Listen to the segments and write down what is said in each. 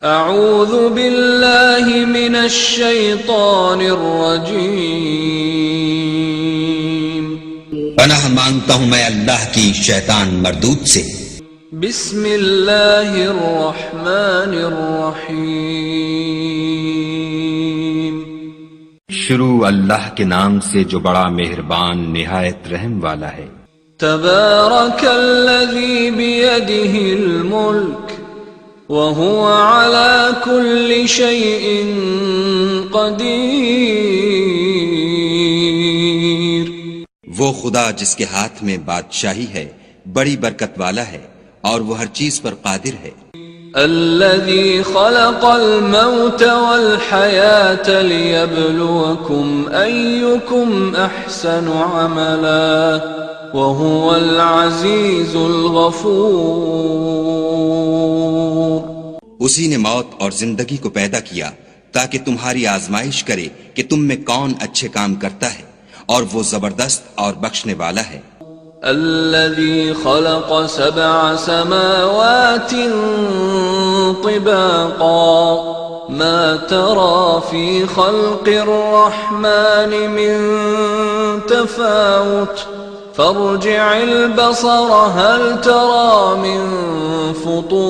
اعوذ باللہ من الشیطان الرجیم، پناہ مانگتا ہوں میں اللہ کی شیطان مردود سے۔ بسم اللہ الرحمن الرحیم، شروع اللہ کے نام سے جو بڑا مہربان نہایت رحم والا ہے۔ تبارک الذی بیدہ الملک وهو على كل شيء قدیر، وہ خدا جس کے ہاتھ میں بادشاہی ہے بڑی برکت والا ہے اور وہ ہر چیز پر قادر ہے۔ الذي خلق الموت والحياة ليبلوكم أيكم أحسن عملا وهو العزيز الغفور، اسی نے موت اور زندگی کو پیدا کیا تاکہ تمہاری آزمائش کرے کہ تم میں کون اچھے کام کرتا ہے، اور وہ زبردست اور بخشنے والا ہے۔ الذي خلق 7 سماوات طباقا ما ترى في خلق الرحمن من تفاوت فارجع البصر هل ترى من فطور،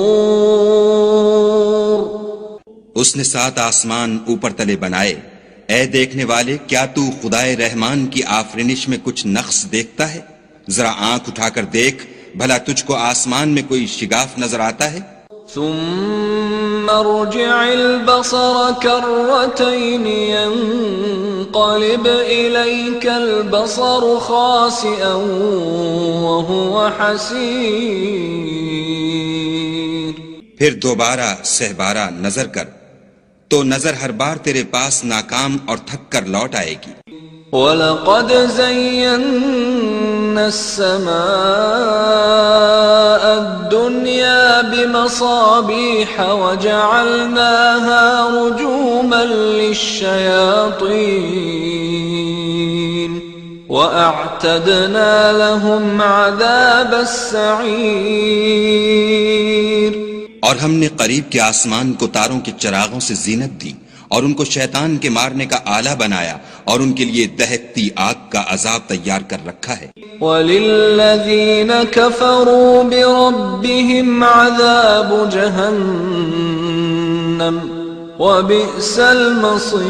اس نے 7 آسمان اوپر تلے بنائے، اے دیکھنے والے کیا تو خدائے رحمان کی آفرینش میں کچھ نقص دیکھتا ہے؟ ذرا آنکھ اٹھا کر دیکھ بھلا تجھ کو آسمان میں کوئی شگاف نظر آتا ہے؟ ثم ارجع البصر كرتين ينقلب إليك البصر خاسئا وهو حسير، پھر دوبارہ سہبارہ نظر کر تو نظر ہر بار تیرے پاس ناکام اور تھک کر لوٹ آئے گی۔ وَلَقَدْ زَيَّنَّا السَّمَاءَ الدُّنْيَا بِمَصَابِيحَ وَجَعَلْنَاهَا رُجُومًا لِلشَّيَاطِينِ وَأَعْتَدْنَا لَهُمْ عَذَابَ السَّعِيرِ، اور ہم نے قریب کے آسمان کو تاروں کے چراغوں سے زینت دی اور ان کو شیطان کے مارنے کا آلہ بنایا اور ان کے لیے دہکتی آگ کا عذاب تیار کر رکھا ہے۔ وَلِلَّذِينَ كَفَرُوا بِرَبِّهِمْ عَذَابُ جَهَنَّمَ وَبِئْسَ الْمَصِيرُ،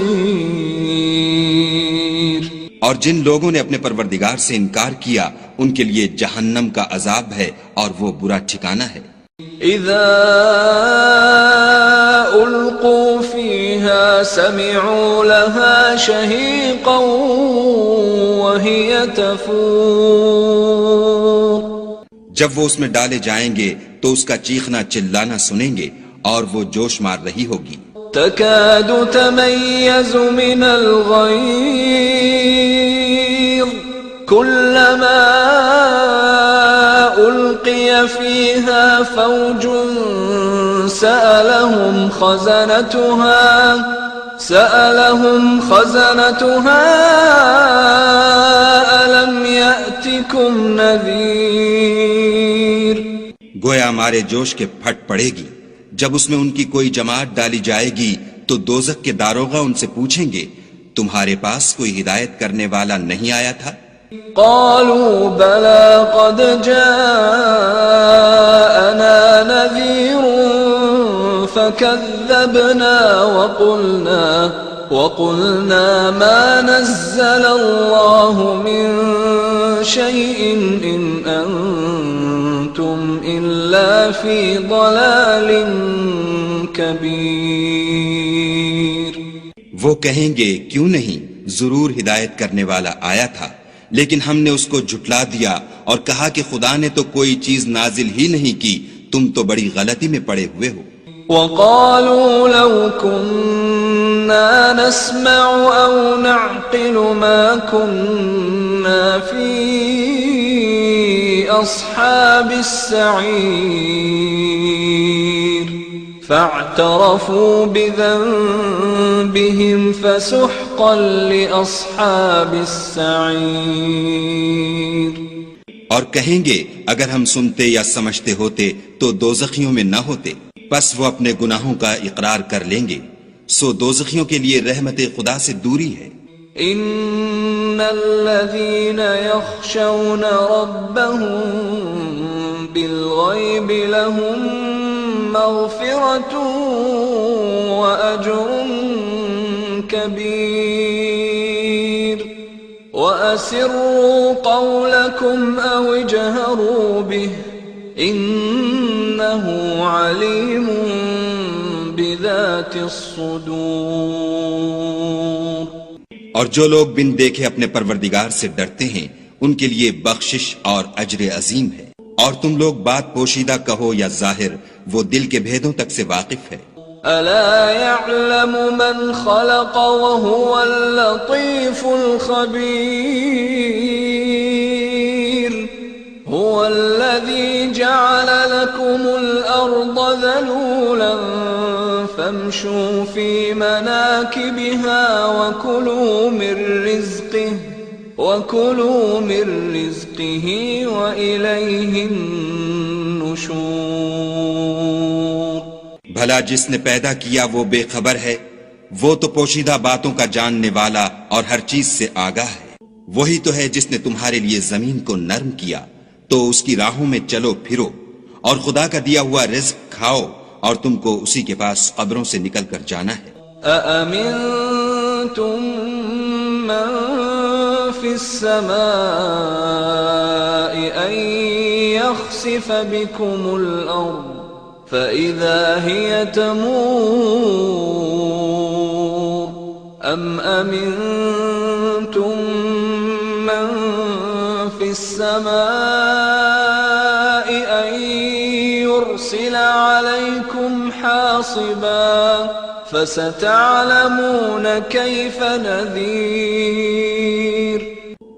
اور جن لوگوں نے اپنے پروردگار سے انکار کیا ان کے لیے جہنم کا عذاب ہے اور وہ برا ٹھکانہ ہے۔ اذا القوا فيها سمعوا لها شهيقا وهي تفور، جب وہ اس میں ڈالے جائیں گے تو اس کا چیخنا چلانا سنیں گے اور وہ جوش مار رہی ہوگی۔ تكاد تميز من الغيظ كلما ألقي فيها فوج سألهم خزنتها ألم يأتكم نذير، گویا مارے جوش کے پھٹ پڑے گی۔ جب اس میں ان کی کوئی جماعت ڈالی جائے گی تو دوزخ کے داروغہ ان سے پوچھیں گے تمہارے پاس کوئی ہدایت کرنے والا نہیں آیا تھا؟ قالوا بلى قد جاءنا نذير فكذبنا وقلنا ما نزل الله من شيء إن أنتم إلا في ضلال كبير، وہ کہیں گے کیوں نہیں، ضرور ہدایت کرنے والا آیا تھا، لیکن ہم نے اس کو جھٹلا دیا اور کہا کہ خدا نے تو کوئی چیز نازل ہی نہیں کی، تم تو بڑی غلطی میں پڑے ہوئے ہو۔ وَقَالُوا لَوْ كُنَّا نَسْمَعُ أَوْ نَعْقِلُ مَا كُنَّا فِي أَصْحَابِ السَّعِيرِ فَاعْتَرَفُوا بِذَنبِهِمْ فَسُحْقًا لِأَصْحَابِ السَّعِيرِ، اور کہیں گے اگر ہم سنتے یا سمجھتے ہوتے تو دوزخیوں میں نہ ہوتے۔ پس وہ اپنے گناہوں کا اقرار کر لیں گے، سو دوزخیوں کے لیے رحمت خدا سے دوری ہے۔ ان الذين يخشون ربهم بالغيب لهم مغفرة واجر كبير واسروا قولكم او اجهروا به انه عليم بذات الصدور۔ اور جو لوگ بن دیکھے اپنے پروردگار سے ڈرتے ہیں ان کے لیے بخشش اور اجر عظیم ہے، اور تم لوگ بات پوشیدہ کہو یا ظاہر، وہ دل کے بھیدوں تک سے واقف ہے۔ الا يعلم من خلق وهو اللطيف الخبير هو الذي جعل لكم الارض ذلولا فامشوا في مناكبها وكلوا من رزقه وإليه النشور۔ بھلا جس نے پیدا کیا وہ بے خبر ہے، وہ تو پوشیدہ باتوں کا جاننے والا اور ہر چیز سے آگاہ ہے۔ وہی تو ہے جس نے تمہارے لیے زمین کو نرم کیا، تو اس کی راہوں میں چلو پھرو، اور خدا کا دیا ہوا رزق کھاؤ، اور تم کو اسی کے پاس قبروں سے نکل کر جانا ہے۔ أأمنتم من في السماء أن يخسف بكم الأرض فإذا هي تمور أم أمنتم من في السماء أن يرسل عليكم حاصبا فستعلمون كيف نذير۔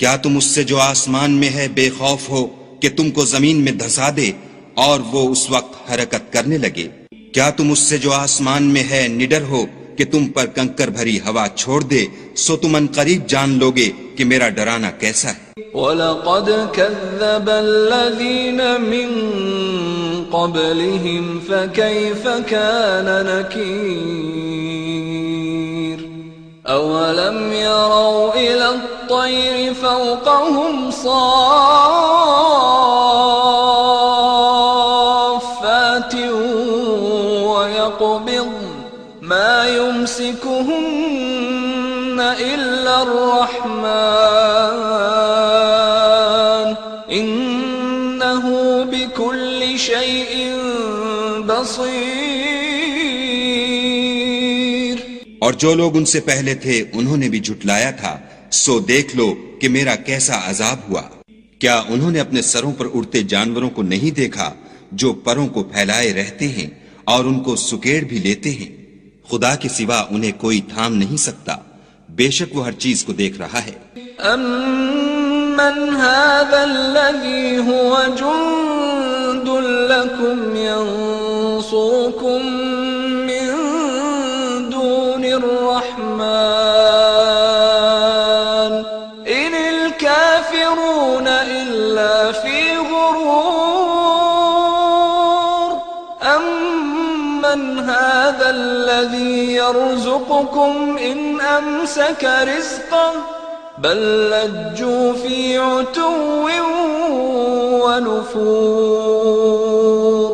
کیا تم اس سے جو آسمان میں ہے بے خوف ہو کہ تم کو زمین میں دھسا دے اور وہ اس وقت حرکت کرنے لگے؟ کیا تم اس سے جو آسمان میں ہے نڈر ہو کہ تم پر کنکر بھری ہوا چھوڑ دے؟ سو تم ان قریب جان لوگے کہ میرا ڈرانا کیسا ہے۔ وَلَقَدْ كَذَّبَ الَّذِينَ مِن قَبْلِهِمْ فَكَيْفَ كَانَ نَكِيرِ أَوَلَمْ يَرَوْا إِلَى الطَّيْرِ فَوْقَهُمْ صَافَّاتٍ وَيَقْبِضْنَ مَا يُمْسِكُهُنَّ إِلَّا الرَّحْمَنُ إِنَّهُ بِكُلِّ شَيْءٍ بَصِيرٌ۔ اور جو لوگ ان سے پہلے تھے انہوں نے بھی جھٹلایا تھا، سو دیکھ لو کہ میرا کیسا عذاب ہوا۔ کیا انہوں نے اپنے سروں پر اڑتے جانوروں کو نہیں دیکھا جو پروں کو پھیلائے رہتے ہیں اور ان کو سکیڑ بھی لیتے ہیں؟ خدا کے سوا انہیں کوئی تھام نہیں سکتا، بے شک وہ ہر چیز کو دیکھ رہا ہے۔ أَمَّنْ هَذَا الَّذِي هُوَ جُنْدٌ لَكُمْ يَنْصُرُكُمْ مِنْ دُونِ الرَّحْمَنِ إِنِ الْكَافِرُونَ إِلَّا فِي غُرُورٍ أَمَّنْ هَذَا الَّذِي يَرْزُقُكُمْ إِنْ أَمْسَكَ رِزْقَهُ بل لجوا في عتو ونفور۔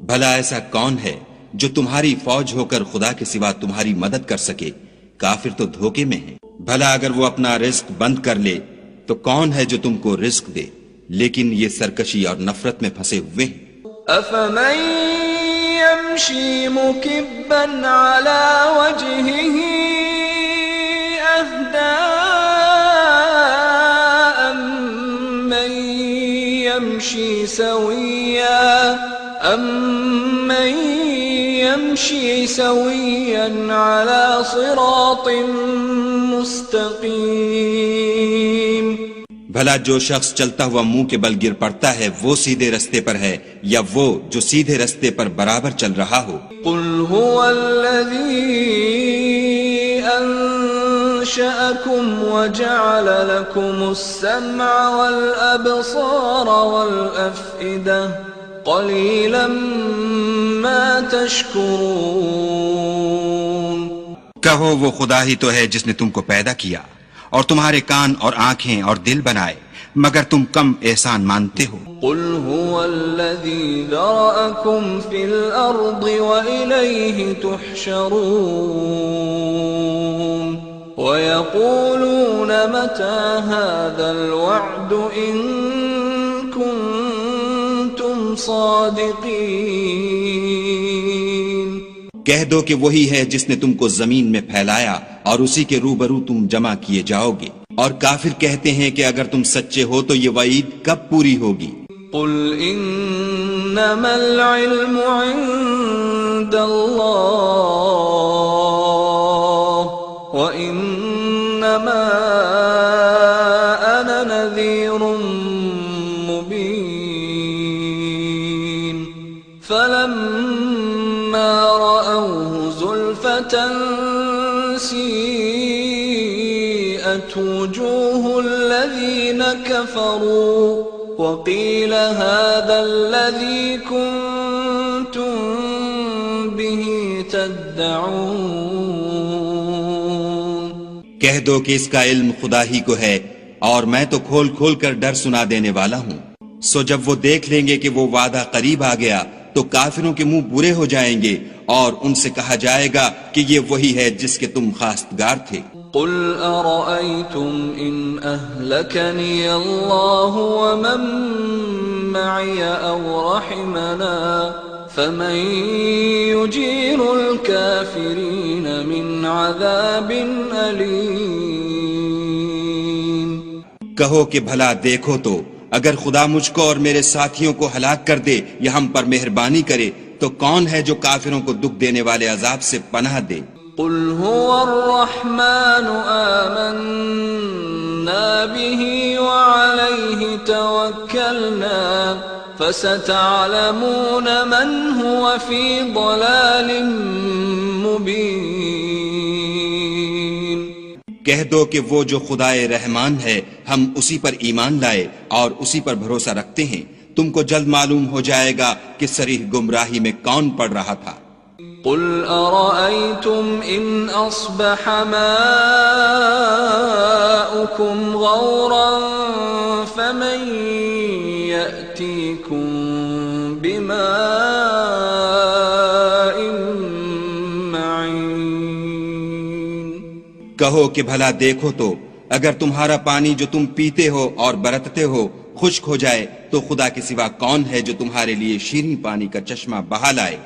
بھلا ایسا کون ہے جو تمہاری فوج ہو کر خدا کے سوا تمہاری مدد کر سکے؟ کافر تو دھوکے میں ہیں۔ بھلا اگر وہ اپنا رزق بند کر لے تو کون ہے جو تم کو رزق دے؟ لیکن یہ سرکشی اور نفرت میں پھنسے ہوئے ہیں۔ أفمن يمشي مكبا على وجهه أهدى أمن يمشي سويا على صراط مستقيم۔ بھلا جو شخص چلتا ہوا منہ کے بل گر پڑتا ہے وہ سیدھے رستے پر ہے یا وہ جو سیدھے رستے پر برابر چل رہا ہو؟ قل هو الذي أنشأكم وجعل لكم السمع والأبصار والأفئدة قليلا ما تشكرون کہو وہ خدا ہی تو ہے جس نے تم کو پیدا کیا اور تمہارے کان اور آنکھیں اور دل بنائے، مگر تم کم احسان مانتے ہو۔ قل هو الذي ذرأكم في الأرض وإليه تحشرون ويقولون متى هذا الوعد إن كنتم صادقين۔ کہہ دو کہ وہی ہے جس نے تم کو زمین میں پھیلایا اور اسی کے روبرو تم جمع کیے جاؤ گے، اور کافر کہتے ہیں کہ اگر تم سچے ہو تو یہ وعید کب پوری ہوگی؟ قل انما العلم عند اللہ وانما انا نذیر مبین فلما رأوه زلفة سیئت وجوه الذین كفروا وقيل هذا الذي كنتم به تدعون۔ کہہ دو کہ اس کا علم خدا ہی کو ہے اور میں تو کھول کھول کر ڈر سنا دینے والا ہوں۔ سو جب وہ دیکھ لیں گے کہ وہ وعدہ قریب آ گیا تو کافروں کے منہ برے ہو جائیں گے اور ان سے کہا جائے گا کہ یہ وہی ہے جس کے تم خواستگار تھے۔ قل أرأيتم إن أهلكني الله ومن معي أو رحمنا فمن يجير الكافرين من عذاب أليم۔ کہو کہ بھلا دیکھو تو اگر خدا مجھ کو اور میرے ساتھیوں کو ہلاک کر دے یا ہم پر مہربانی کرے تو کون ہے جو کافروں کو دکھ دینے والے عذاب سے پناہ دے؟ قل هو الرحمن آمنا به وعليه توكلنا فستعلمون من هو في ضلال مبين۔ کہہ دو کہ وہ جو خدائے رحمان ہے ہم اسی پر ایمان لائے اور اسی پر بھروسہ رکھتے ہیں، تم کو جلد معلوم ہو جائے گا کہ صریح گمراہی میں کون پڑ رہا تھا۔ قل أرأيتم إن أصبح ماؤكم غورا فمن يأتيكم بماء معين۔ کہو کہ بھلا دیکھو تو اگر تمہارا پانی جو تم پیتے ہو اور برتتے ہو خشک ہو جائے تو خدا کے سوا کون ہے جو تمہارے لیے شیریں پانی کا چشمہ بہا لائے؟